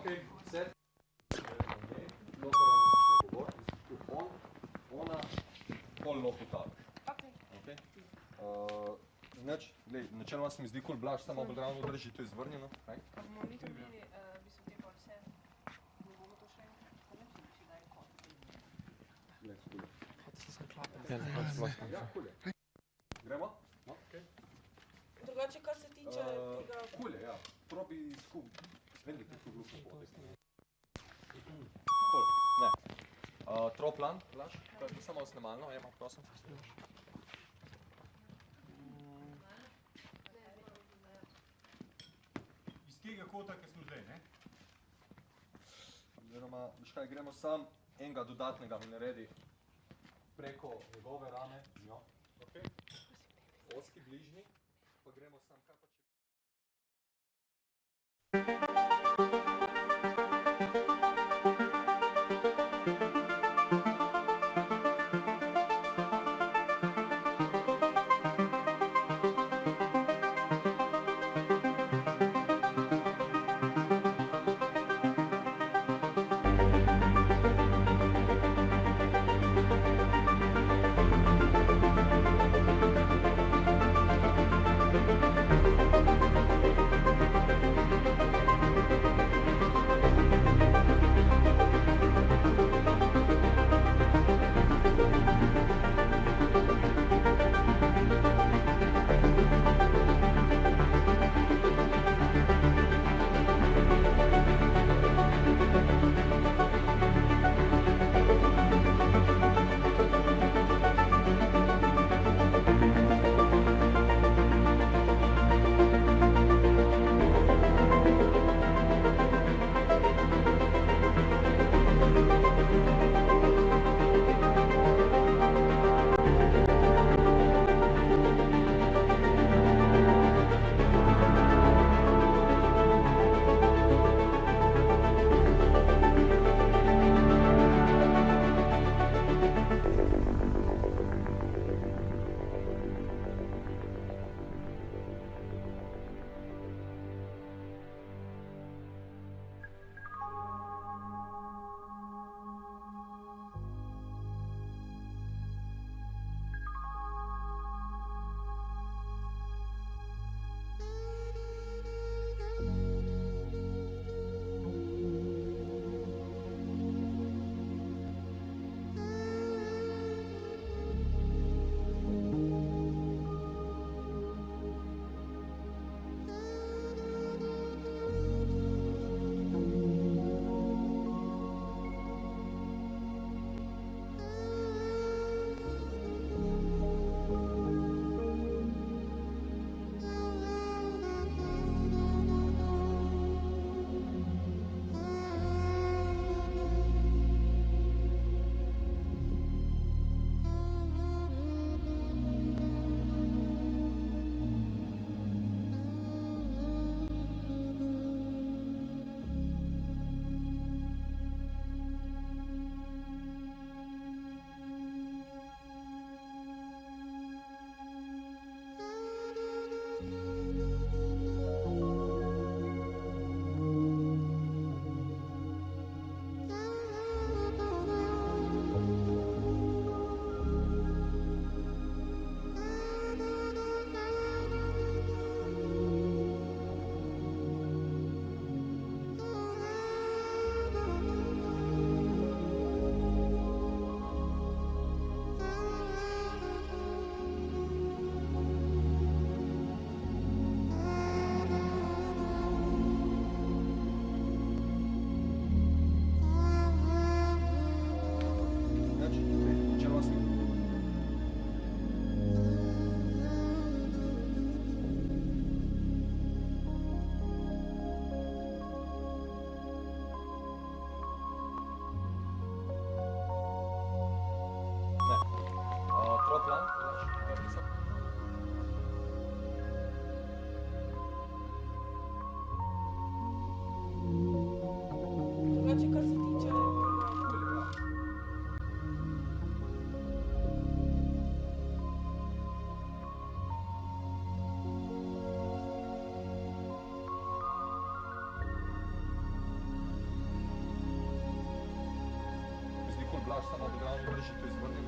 Okej, set. Lokalno začne govoriti, on, ona, pol lopi tale. Okej. Nič, glej, načeloma se mi zdi kul Blaž, samo bolj ravno drži, to je izvrnjeno. Bomo mi dobili, bi se te pol vse, ne bomo to še enkrat, ko ne če daj kot. Ne, kul. Ja, kul je. Gremo? No, okej. Drugače, kar se tiče tega... Kul je, ja. Probi skup. Vem, da kako glupo potek. Kul, ne. Troplan, Blaž, to je samo snemalno, ema, prosim. Iz tega kota, ki smo zdaj, ne? Oziroma, veš kaj, gremo sam enega dodatnega mi naredi preko njegove rame, njo. Okej. Oski, bližnji, pa gremo sam, kaj pa če... drži to izvrnjeno.